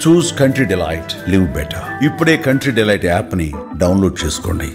చూస్ country delight, live better. ఇప్పుడే country delight app ని download చేసుకోండి.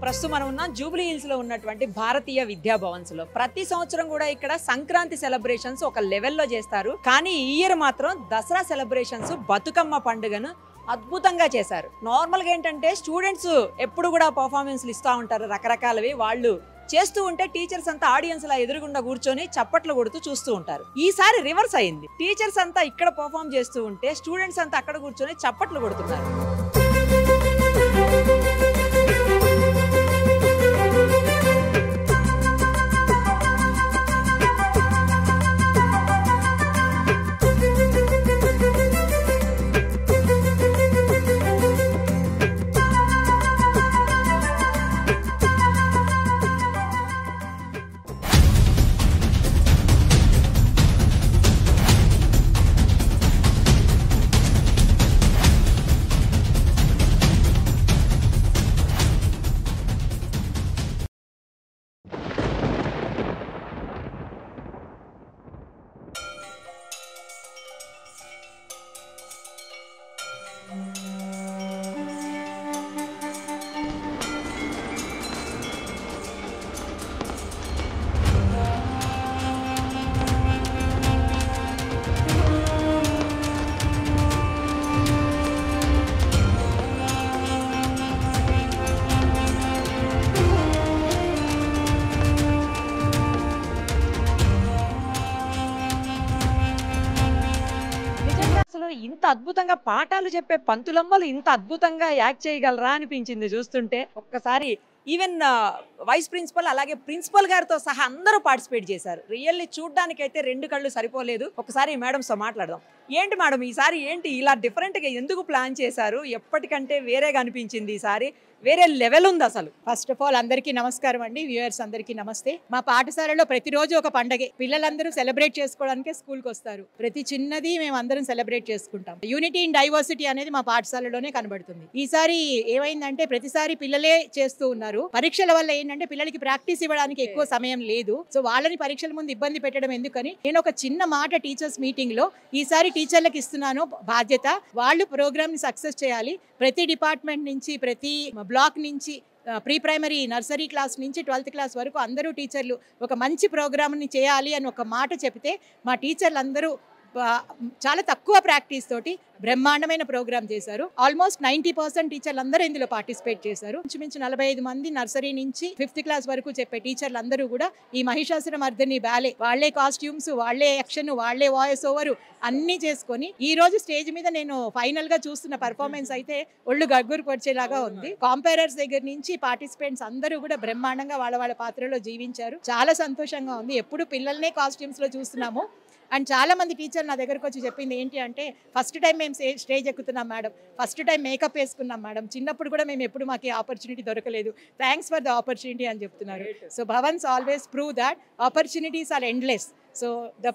ప్రస్తుతం మనం ఉన్న జూబ్లీ హిల్స్ లో ఉన్నటువంటి భారతీయ విద్యా భవన్స్ లో ప్రతి సంవత్సరం కూడా ఇక్కడ సంక్రాంతి సెలబ్రేషన్స్ ఒక లెవెల్లో చేస్తారు. కానీ ఈ ఇయర్ మాత్రం దసరా సెలబ్రేషన్స్ బతుకమ్మ పండుగను అద్భుతంగా చేశారు. నార్మల్ గా ఏంటంటే స్టూడెంట్స్ ఎప్పుడు కూడా పర్ఫార్మెన్స్లు ఇస్తూ ఉంటారు రకరకాలవి. వాళ్ళు చేస్తూ ఉంటే టీచర్స్ అంతా ఆడియన్స్ లా ఎదురుగుండా కూర్చొని చప్పట్లు కొడుతూ చూస్తూ ఉంటారు. ఈసారి రివర్స్ అయింది. టీచర్స్ అంతా ఇక్కడ పర్ఫార్మ్ చేస్తూ ఉంటే స్టూడెంట్స్ అంతా అక్కడ కూర్చొని చప్పట్లు కొడుతున్నారు. ఇంత అద్భుతంగా పాఠాలు చెప్పే పంతులమ్మలు ఇంత అద్భుతంగా యాక్ట్ చేయగలరా అనిపించింది చూస్తుంటే. ఒక్కసారి ఈవెన్ వైస్ ప్రిన్సిపల్ అలాగే ప్రిన్సిపల్ గారితో సహా అందరూ పార్టిసిపేట్ చేశారు. రియల్లీ చూడ్డానికైతే రెండు కళ్ళు సరిపోలేదు. ఒకసారి మేడంతో మాట్లాడదాం. ఏంటి మేడం ఈసారి ఏంటి ఇలా డిఫరెంట్గా ఎందుకు ప్లాన్ చేశారు? ఎప్పటికంటే వేరేగా అనిపించింది ఈసారి, వేరే లెవెల్ ఉంది అసలు. ఫస్ట్ ఆఫ్ ఆల్ అందరికీ నమస్కారం అండి, వ్యూయర్స్ అందరికీ నమస్తే. మా పాఠశాలలో ప్రతిరోజు ఒక పండగే. పిల్లలందరూ సెలబ్రేట్ చేసుకోవడానికే స్కూల్కి వస్తారు. ప్రతి చిన్నది మేము అందరం సెలబ్రేట్ చేసుకుంటాం. యూనిటీ ఇన్ డైవర్సిటీ అనేది మా పాఠశాలలోనే కనబడుతుంది. ఈసారి ఏమైందంటే ప్రతిసారి పిల్లలే చేస్తూ ఉన్నారు. పరీక్షల వల్ల ఏంటంటే పిల్లలకి ప్రాక్టీస్ ఇవ్వడానికి ఎక్కువ సమయం లేదు. సో వాళ్ళని పరీక్షల ముందు ఇబ్బంది పెట్టడం ఎందుకని నేను ఒక చిన్న మాట టీచర్స్ మీటింగ్ లో ఈసారి టీచర్లకు ఇస్తున్నాను బాధ్యత. వాళ్ళు ప్రోగ్రామ్ ని సక్సెస్ చేయాలి. ప్రతి డిపార్ట్మెంట్ నుంచి, ప్రతి బ్లాక్ నుంచి, ప్రీ ప్రైమరీ నర్సరీ క్లాస్ నుంచి 12th క్లాస్ వరకు అందరూ టీచర్లు ఒక మంచి ప్రోగ్రామ్ని చేయాలి అని ఒక మాట చెప్తే మా టీచర్లు అందరూ చాలా తక్కువ ప్రాక్టీస్ తోటి బ్రహ్మాండమైన ప్రోగ్రామ్ చేశారు. ఆల్మోస్ట్ 90% టీచర్లు అందరూ ఇందులో పార్టిసిపేట్ చేశారు. ఇంచుమించు 45 మంది నర్సరీ నుంచి 5th క్లాస్ వరకు చెప్పే టీచర్లు అందరూ కూడా ఈ మహిషాసుర మర్దిని బ్యాలే, వాళ్లే కాస్ట్యూమ్స్, వాళ్లే యాక్షన్, వాళ్లే వాయిస్ ఓవర్ అన్ని చేసుకొని ఈ రోజు స్టేజ్ మీద నేను ఫైనల్ గా చూస్తున్న పర్ఫార్మెన్స్ అయితే ఒళ్ళు గగ్గురు పొడిచేలాగా ఉంది. కాంపేరర్స్ దగ్గర నుంచి పార్టిసిపెంట్స్ అందరూ కూడా బ్రహ్మాండంగా వాళ్ళ వాళ్ళ పాత్రలో జీవించారు. చాలా సంతోషంగా ఉంది. ఎప్పుడు పిల్లల్నే కాస్ట్యూమ్స్ లో చూస్తున్నాము. అండ్ చాలా మంది టీచర్ నా దగ్గరకు వచ్చి చెప్పింది ఏంటి అంటే, ఫస్ట్ టైం మేము స్టేజ్ ఎక్కుతున్నాం మేడం, ఫస్ట్ టైం మేకప్ వేసుకున్నాం మేడం, చిన్నప్పుడు కూడా మేము ఎప్పుడు మాకు ఆపర్చునిటీ దొరకలేదు, థ్యాంక్స్ ఫర్ ద ఆపర్చునిటీ అని చెప్తున్నారు. So Bhavans always prove that opportunities are endless. So the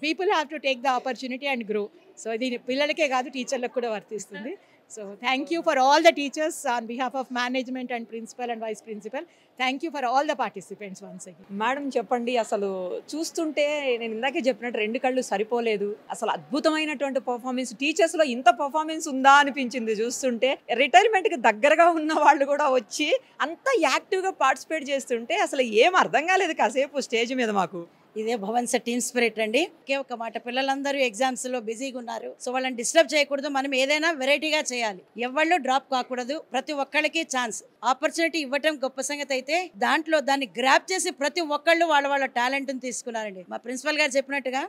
people have to take the opportunity and grow. So ఇది పిల్లలకే కాదు టీచర్లకు కూడా వర్తిస్తుంది. So thank you for all the teachers on behalf of management and principal and vice principal. Thank you for all the participants once again. Madam చెప్పండి, అసలు చూస్తుంటే నేను ఇందాకే చెప్పినట్టు రెండు కళ్ళు సరిపోలేదు. అసలు అద్భుతమైనటువంటి పర్ఫార్మెన్స్, టీచర్స్ లో ఇంత పర్ఫార్మెన్స్ ఉందా అనిపించింది చూస్తుంటే. రిటైర్మెంట్ కి దగ్గరగా ఉన్న వాళ్ళు కూడా వచ్చి అంత యాక్టివ్ గా పార్టిసిపేట్ చేస్తుంటే అసలు ఏం అర్థం కాలేదు కాసేపు స్టేజ్ మీద మాకు. ఇదే భవన్ సెట్ ఇన్స్పిరేట్ అండి. ఒకే ఒక మాట, పిల్లలందరూ ఎగ్జామ్స్ లో బిజీగా ఉన్నారు. సో వాళ్ళని డిస్టర్బ్ చేయకూడదు. మనం ఏదైనా వెరైటీగా చేయాలి. ఎవళ్ళు డ్రాప్ కాకూడదు. ప్రతి ఒక్కళ్ళకి ఛాన్స్, ఆపర్చునిటీ ఇవ్వటం గొప్ప సంగతి అయితే దాంట్లో దాన్ని గ్రాప్ చేసి ప్రతి ఒక్కళ్ళు వాళ్ళ వాళ్ళ టాలెంట్ని తీసుకున్నారండి. మా ప్రిన్సిపల్ గారు చెప్పినట్టుగా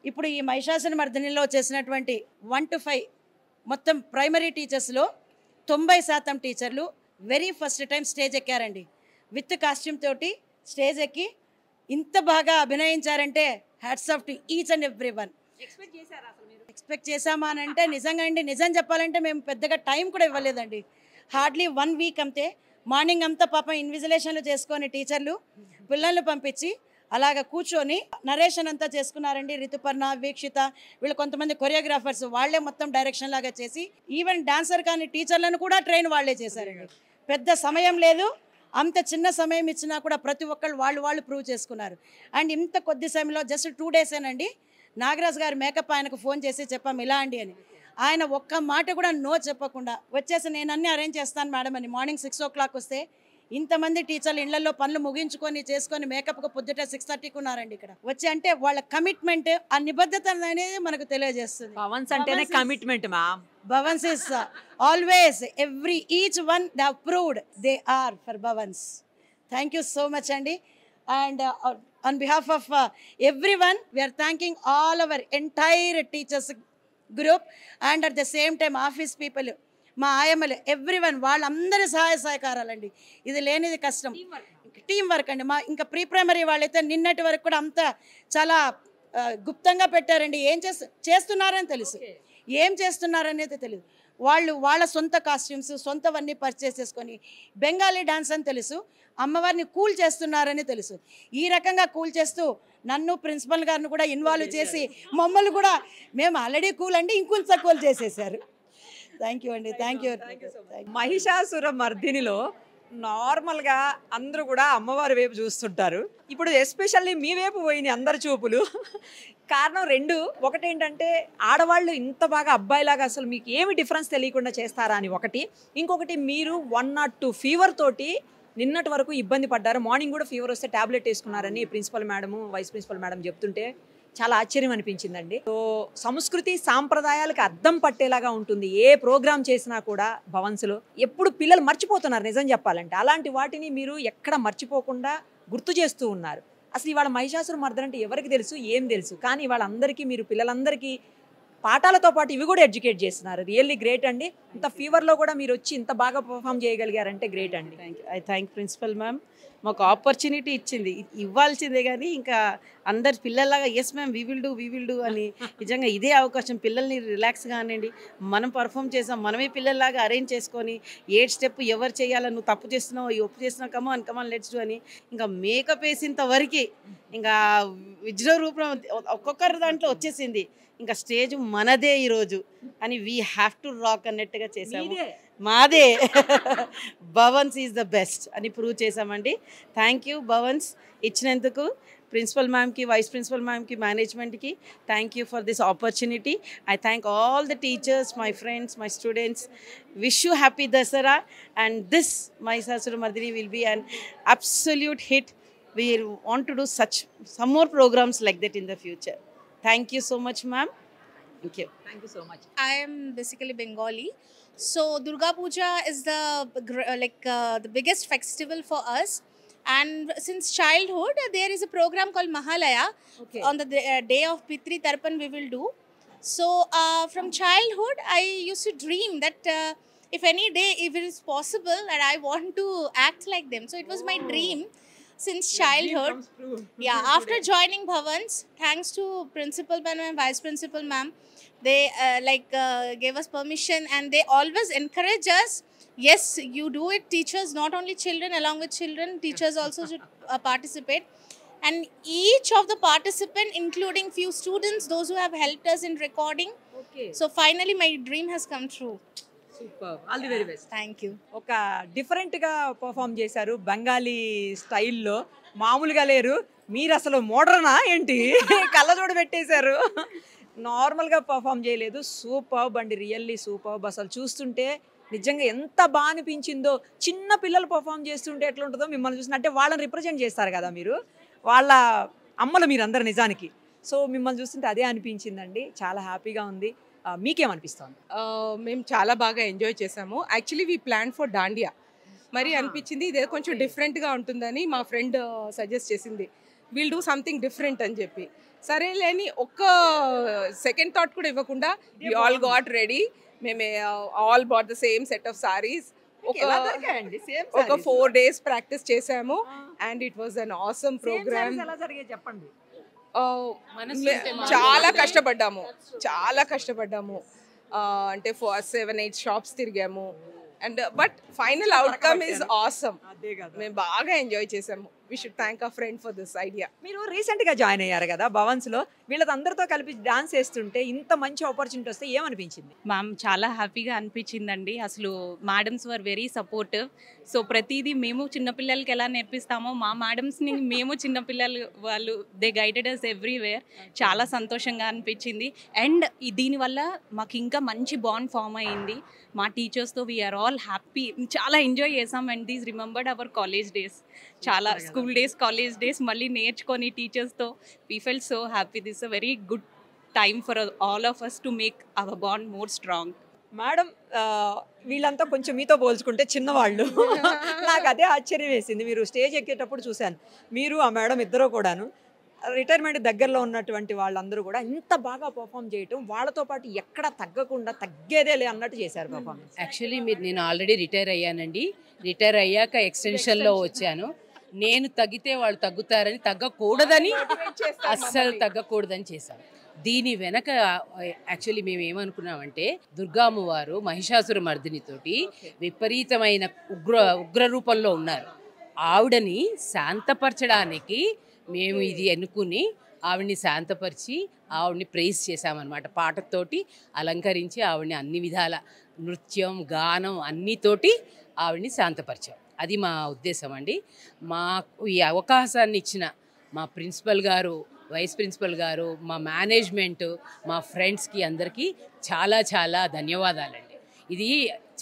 ఇప్పుడు ఈ మహిషాసుర మర్దినిలో చేసినటువంటి 1 to 5 మొత్తం ప్రైమరీ టీచర్స్లో 90% టీచర్లు వెరీ ఫస్ట్ టైం స్టేజ్ ఎక్కారండి. విత్ కాస్ట్యూమ్ తోటి స్టేజ్ ఎక్కి ఇంత బాగా అభినయించారంటే hats off to each and every one. Expect చేశామా అని అంటే నిజంగా అండి, నిజం చెప్పాలంటే మేము పెద్దగా టైం కూడా ఇవ్వలేదండి. హార్డ్లీ 1 వీక్ అంతే. మార్నింగ్ అంతా పాపం ఇన్విజిలేషన్లు చేసుకొని టీచర్లు పిల్లల్ని పంపించి అలాగ కూర్చొని నరేషన్ అంతా చేసుకున్నారండి. రితుపర్ణ, వీక్షిత, వీళ్ళు కొంతమంది కొరియోగ్రాఫర్స్ వాళ్ళే మొత్తం డైరెక్షన్ లాగా చేసి ఈవెన్ డాన్సర్ కానీ టీచర్లను కూడా ట్రైన్ వాళ్ళే చేశారండి. పెద్ద సమయం లేదు, అంత చిన్న సమయం ఇచ్చినా కూడా ప్రతి ఒక్కళ్ళు వాళ్ళు ప్రూవ్ చేసుకున్నారు. అండ్ ఇంత కొద్ది సమయంలో జస్ట్ 2 డేసేనండి నాగరాజ్ గారు మేకప్ ఆయనకు ఫోన్ చేసి చెప్పాము ఇలా అండి అని. ఆయన ఒక్క మాట కూడా నో చెప్పకుండా వచ్చేసి నేను అన్నీ అరేంజ్ చేస్తాను మేడం అని మార్నింగ్ 6 o'clock వస్తే ఇంతమంది టీచర్లు ఇళ్లలో పనులు ముగించుకొని చేసుకొని మేకప్గా పొద్దుట 6:30కి ఉన్నారండి ఇక్కడ వచ్చి. అంటే వాళ్ళ కమిట్మెంట్, ఆ నిబద్ధత అనేది మనకు తెలియజేస్తుంది. భవన్స్ అంటేనే commitment ma'am. Bhavans is always each one they have proved they are for Bhavans. Thank you so much Andy. And on behalf of everyone, we are thanking all our entire teachers group and at the same time office people, మా ఆయమ్మలు, everyone వాళ్ళందరి సహాయ సహకారాలండి. ఇది లేనిది కష్టం. Team work అండి. మా ఇంకా pre primary వాళ్ళైతే నిన్నటి వరకు కూడా అంతా చాలా గుప్తంగా పెట్టారండి. ఏం చేస్తున్నారని తెలుసు, ఏం చేస్తున్నారనేది తెలియదు. వాళ్ళు వాళ్ళ సొంత కాస్ట్యూమ్స్ సొంతవన్నీ పర్చేస్ చేసుకొని బెంగాలీ డాన్స్ అని తెలుసు, అమ్మవారిని కూల్ చేస్తున్నారని తెలుసు. ఈ రకంగా కూల్ చేస్తూ నన్ను ప్రిన్సిపల్ గారిని కూడా ఇన్వాల్వ్ చేసి మమ్మల్ని కూడా మేము ఆల్రెడీ కూల్ అండి ఇంకొంచెం కూల్ చేసేసారు. థ్యాంక్ యూ అండి. Thank you. మహిషాసుర మర్దినిలో నార్మల్గా అందరూ కూడా అమ్మవారి వైపు చూస్తుంటారు. ఇప్పుడు ఎస్పెషల్లీ మీ వైపు పోయినాయి అందరి చూపులు. కారణం 2. ఒకటేంటంటే ఆడవాళ్ళు ఇంత బాగా అబ్బాయిలాగా అసలు మీకు ఏమి డిఫరెన్స్ తెలియకుండా చేస్తారా అని ఒకటి. ఇంకొకటి మీరు 102 ఫీవర్ తోటి నిన్నటి వరకు ఇబ్బంది పడ్డారు. మార్నింగ్ కూడా ఫీవర్ వస్తే ట్యాబ్లెట్ వేసుకున్నారని principal madam, vice principal madam చెప్తుంటే చాలా ఆశ్చర్యం అనిపించిందండి. సో సంస్కృతి సాంప్రదాయాలకు అద్దం పట్టేలాగా ఉంటుంది ఏ ప్రోగ్రామ్ చేసినా కూడా భవన్స్లో. ఎప్పుడు పిల్లలు మర్చిపోతున్నారు నిజం చెప్పాలంటే, అలాంటి వాటిని మీరు ఎక్కడ మర్చిపోకుండా గుర్తు చేస్తూ ఉన్నారు. అసలు ఇవాళ మహిషాసుర మర్దన అంటే ఎవరికి తెలుసు, ఏం తెలుసు, కానీ వాళ్ళందరికీ మీరు పిల్లలందరికీ పాఠాలతో పాటు ఇవి కూడా ఎడ్యుకేట్ చేస్తున్నారు. రియల్లీ గ్రేట్ అండి. ఇంత ఫీవర్లో కూడా మీరు వచ్చి ఇంత బాగా పర్ఫామ్ చేయగలిగారంటే గ్రేట్ అండి. I thank principal ma'am. మాకు ఆపర్చునిటీ ఇచ్చింది, ఇవ్వాల్సిందే కానీ ఇంకా అందరు పిల్లల్లాగా yes ma'am we will do అని నిజంగా ఇదే అవకాశం. పిల్లల్ని రిలాక్స్గా అనండి, మనం పర్ఫామ్ చేసాం, మనమే పిల్లల్లాగా అరేంజ్ చేసుకొని ఏ స్టెప్ ఎవరు చేయాలో, నువ్వు తప్పు చేస్తున్నావు ఈ ఒప్పు చేస్తున్నావు, కమాన్ లెట్స్ డూ అని ఇంకా మేకప్ వేసేంత వరకు ఇంకా విజృ రూపం ఒక్కొక్కరి దాంట్లో వచ్చేసింది. ఇంకా స్టేజ్ మనదే ఈరోజు అని వీ హ్యావ్ టు రాక్ అన్నట్టుగా చేసాము. మాదే భవన్స్ ఈజ్ ద బెస్ట్ అని ప్రూవ్ చేసామండి. థ్యాంక్ యూ భవన్స్ ఇచ్చినందుకు. ప్రిన్సిపల్ మ్యామ్కి, వైస్ ప్రిన్సిపల్ మ్యామ్కి, మేనేజ్మెంట్కి thank you for this opportunity. I thank all the teachers, my friends, my students. Wish you happy Dasara and this Mahishasura Mardini will be an absolute hit. We want to do some more programs like that in the future. Thank you so much, ma'am. Thank you. Thank you so much. I am basically Bengali. So Durga Puja is the biggest festival for us. And since childhood, there is a program called Mahalaya. Okay. On the day of Pitri Tarpan we will do. So from childhood, I used to dream that if any day, if it is possible, and I want to act like them. So it was my dream since childhood. Yeah, after joining Bhavans, thanks to Principal Ma'am and Vice Principal Ma'am, they gave us permission and they always encourage us. Yes, you do it. Teachers, not only children, along with children, teachers also should participate. And each of the participant, including few students, those who have helped us in recording. Okay. So finally, my dream has come true. Super. All the very best. Thank you. ఒక డిఫరెంట్గా perform చేశారు బెంగాలీ స్టైల్లో. మామూలుగా లేరు మీరు, అసలు Moderna ఏంటి, కళ్ళజోడు పెట్టేశారు. నార్మల్గా పర్ఫామ్ చేయలేదు. సూపర్బ్ అండి, రియల్లీ సూపర్బ్. అసలు చూస్తుంటే నిజంగా ఎంత బాగా అనిపించిందో. చిన్న పిల్లలు పర్ఫామ్ చేస్తుంటే ఎట్లా ఉంటుందో మిమ్మల్ని చూసినట్టే. వాళ్ళని రిప్రజెంట్ చేస్తారు కదా మీరు, వాళ్ళ అమ్మలు మీరందరూ నిజానికి. సో మిమ్మల్ని చూస్తుంటే అదే అనిపించిందండి. చాలా హ్యాపీగా ఉంది. మీకేమనిపిస్తుంది? మేము చాలా బాగా ఎంజాయ్ చేసాము. Actually we plan for dandiya. మరి అనిపించింది ఇదే కొంచెం డిఫరెంట్గా ఉంటుందని మా ఫ్రెండ్ సజెస్ట్ చేసింది, విల్ డూ సంథింగ్ డిఫరెంట్ అని చెప్పి. సరేలేని ఒక్క సెకండ్ థాట్ కూడా ఇవ్వకుండా వి ఆల్ గాట్ రెడీ. మేము all bought the same set of saris. ఒక 4 days ప్రాక్టీస్ చేసాము and it was an awesome program. చెప్పండి. చాలా కష్టపడ్డాము అంటే 7-8 షాప్స్ తిరిగాము and but final outcome is awesome. మేము బాగా ఎంజాయ్ చేసాము. we should thank our friend for this idea. మీరు రీసెంట్ గా జాయిన్ అయ్యారు కదా భవన్స్ లో, వీళ్ళందరితో కలిపి డాన్స్ చేస్తుంటే ఇంత మంచి ఆపర్చునిటీ వస్తే ఏమనిపించింది? మ్యామ్ చాలా హ్యాపీగా అనిపించిందండి. అసలు madams were very supportive. So ప్రతిదీ మేము చిన్నపిల్లలకి ఎలా నేర్పిస్తామో మా మేడమ్స్ని మేము చిన్నపిల్లలు వాళ్ళు దే గైడెడ్ అస్ ఎవ్రీవేర్. చాలా సంతోషంగా అనిపించింది. అండ్ దీనివల్ల మాకు ఇంకా మంచి బాండ్ ఫామ్ అయ్యింది మా టీచర్స్తో. వీఆర్ ఆల్ హ్యాపీ, చాలా ఎంజాయ్ చేసాం. And these remembered our college days, చాలా స్కూల్ డేస్ కాలేజ్ డేస్ మళ్ళీ నేర్చుకొని టీచర్స్తో. We felt so happy. This a very good time for all of us to make our bond more strong. Madam వీళ్ళంతా కొంచెం మీతో పోల్చుకుంటే చిన్నవాళ్ళు. నాకు అదే ఆశ్చర్యం వేసింది. మీరు స్టేజ్ ఎక్కేటప్పుడు చూశాను, మీరు ఆ మేడం ఇద్దరు కూడాను రిటైర్మెంట్ దగ్గరలో ఉన్నటువంటి వాళ్ళందరూ కూడా ఇంత బాగా పర్ఫామ్ చేయటం, వాళ్ళతో పాటు ఎక్కడ తగ్గకుండా తగ్గేదేలే అన్నట్టు చేశారు పర్ఫార్మెన్స్. యాక్చువల్లీ నేను ఆల్రెడీ రిటైర్ అయ్యానండి. రిటైర్ అయ్యాక ఎక్స్టెన్షన్లో వచ్చాను. నేను తగ్గితే వాళ్ళు తగ్గుతారని, తగ్గకూడదని, అస్సలు తగ్గకూడదని చేశాను. దీని వెనక యాక్చువల్లీ మేము ఏమనుకున్నామంటే, దుర్గామ్మవారు మహిషాసుర మర్దినితోటి విపరీతమైన ఉగ్ర రూపంలో ఉన్నారు. ఆవిడని శాంతపరచడానికి మేము ఇది ఎన్నుకుని ఆవిడ్ని శాంతపరిచి ఆవిడ్ని ప్రైజ్ చేశామన్నమాట. పాటతోటి అలంకరించి ఆవిడ్ని అన్ని విధాల నృత్యం గానం అన్నితోటి ఆవిడ్ని శాంతపరిచాం. అది మా ఉద్దేశం అండి. మాకు ఈ అవకాశాన్ని ఇచ్చిన మా ప్రిన్సిపల్ గారు, వైస్ ప్రిన్సిపల్ గారు, మా మేనేజ్మెంట్, మా ఫ్రెండ్స్కి అందరికీ చాలా చాలా ధన్యవాదాలండి. ఇది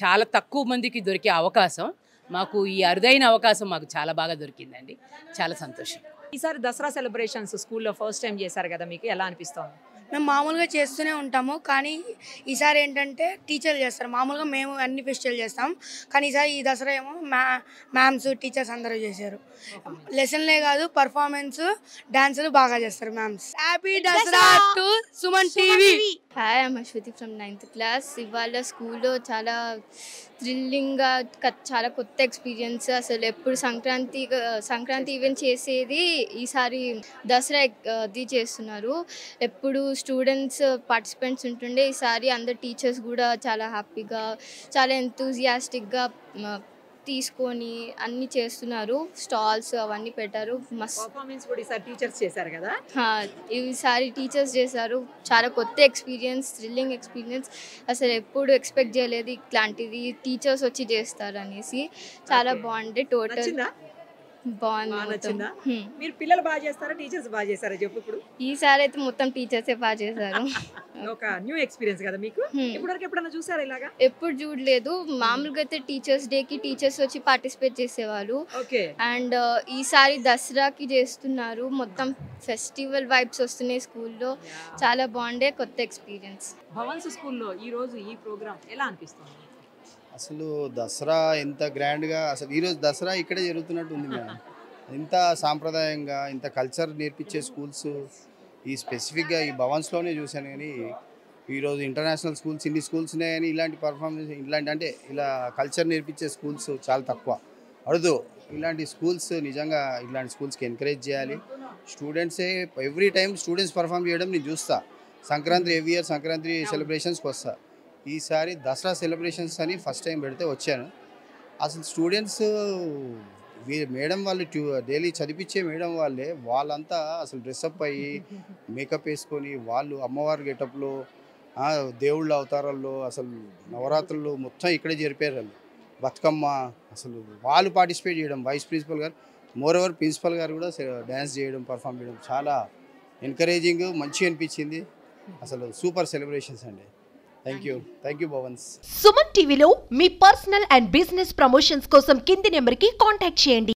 చాలా తక్కువ మందికి దొరికే అవకాశం. మాకు ఈ అరుదైన అవకాశం మాకు చాలా బాగా దొరికిందండి. చాలా సంతోషం. ఈసారి దసరా సెలబ్రేషన్స్ స్కూల్లో ఫస్ట్ టైం చేశారు కదా, మీకు ఎలా అనిపిస్తుంది? మేము మామూలుగా చేస్తూనే ఉంటాము, కానీ ఈసారి ఏంటంటే టీచర్లు చేస్తారు. మామూలుగా మేము అన్ని ఫెస్టివల్ చేస్తాం, కానీ ఈసారి ఈ దసరా ఏమో మ్యామ్స్ టీచర్స్ అందరూ చేశారు. లెసన్లే కాదు, పర్ఫార్మెన్స్ డాన్సులు బాగా చేస్తారు ma'ams. Happy Dasara to Suman TV. Hi, I'm Ashwathi from 9th class. ఇవాళ స్కూల్లో చాలా థ్రిల్లింగ్గా, చాలా కొత్త ఎక్స్పీరియన్స్. అసలు ఎప్పుడు సంక్రాంతి ఈవెంట్ చేసేది ఈసారి దసరా అది చేస్తున్నారు. ఎప్పుడు స్టూడెంట్స్ పార్టిసిపెంట్స్ ఉంటుండే, ఈసారి అందరు టీచర్స్ కూడా చాలా హ్యాపీగా, చాలా ఎంతూజియాస్టిక్గా తీసుకొని అన్ని చేస్తున్నారు. స్టాల్స్ అవన్నీ పెట్టారు. పర్ఫార్మెన్స్ కూడా ఈసారి టీచర్స్ చేశారు కదా? ఈసారి టీచర్స్ చేశారు. చాలా కొత్త ఎక్స్పీరియన్స్, థ్రిల్లింగ్ ఎక్స్పీరియన్స్. అసలు ఎప్పుడు ఎక్స్పెక్ట్ చేయలేదు ఇట్లాంటిది టీచర్స్ వచ్చి చేస్తారు అనేసి. చాలా బాగుంది. టోటల్ బాగుంది. మీరు పిల్లలు బాగా చేస్తారా, టీచర్స్ బాగా చేస్తారా చెప్పు? ఇప్పుడు ఈసారి అయితే మొత్తం టీచర్సే బాగా చేశారు. ఒక న్యూ ఎక్స్పీరియన్స్ కదా మీకు. ఇప్పటివరకు ఎప్పుడైనా చూసారా ఇలాగా? ఎప్పుడు చూడలేదు. మామూలుగా అయితే టీచర్స్ డేకి టీచర్స్ వచ్చి పార్టిసిపేట్ చేసేవాళ్ళు. అండ్ ఈసారి దసరాకి చేస్తున్నారు. మొత్తం ఫెస్టివల్ వైబ్స్ వస్తున్నాయి స్కూల్లో. చాలా బాగుండే, కొత్త ఎక్స్పీరియన్స్. భవన్స్ స్కూల్లో ఈ రోజు ఈ ప్రోగ్రామ్ ఎలా అనిపిస్తుంది? అసలు దసరా ఎంత గ్రాండ్గా, అసలు ఈరోజు దసరా ఇక్కడే జరుగుతున్నట్టు ఉంది మేడం. ఇంత సాంప్రదాయంగా, ఇంత కల్చర్ నేర్పించే స్కూల్స్ ఈ స్పెసిఫిక్గా ఈ భవన్స్లోనే చూశాను. కానీ ఈరోజు ఇంటర్నేషనల్ స్కూల్స్, ఇన్ని స్కూల్స్ ఉన్నాయి, కానీ ఇలాంటి పర్ఫార్మెన్స్, ఇలాంటి అంటే ఇలా కల్చర్ నేర్పించే స్కూల్స్ చాలా తక్కువ, అరుదు. ఇలాంటి స్కూల్స్ నిజంగా, ఇలాంటి స్కూల్స్కి ఎంకరేజ్ చేయాలి. స్టూడెంట్సే ఎవ్రీ టైం స్టూడెంట్స్ పర్ఫామ్ చేయడం నేను చూస్తా. సంక్రాంతి ఎవ్రీ ఇయర్ సంక్రాంతి సెలబ్రేషన్స్కి వస్తా. ఈసారి దసరా సెలబ్రేషన్స్ అని ఫస్ట్ టైం పెడితే వచ్చాను. అసలు స్టూడెంట్స్ మేడం వాళ్ళు డైలీ చదివించే మేడం వాళ్ళంతా అసలు డ్రెస్అప్ అయ్యి మేకప్ వేసుకొని వాళ్ళు అమ్మవారి గెటప్లో, దేవుళ్ళ అవతారాల్లో, అసలు నవరాత్రులు మొత్తం ఇక్కడే జరిపారు. వాళ్ళు బతుకమ్మ అసలు వాళ్ళు పార్టిసిపేట్ చేయడం, వైస్ ప్రిన్సిపల్ గారు, మోర్ ఓవర్ ప్రిన్సిపల్ గారు కూడా డ్యాన్స్ చేయడం, పర్ఫామ్ చేయడం చాలా ఎంకరేజింగ్, మంచిగా అనిపించింది. అసలు సూపర్ సెలబ్రేషన్స్ అండి. Thank you Bhavans. సుమన్ టీవీలో మీ పర్సనల్ అండ్ బిజినెస్ ప్రమోషన్స్ కోసం కింది నెంబర్కి కాంటాక్ట్ చేయండి.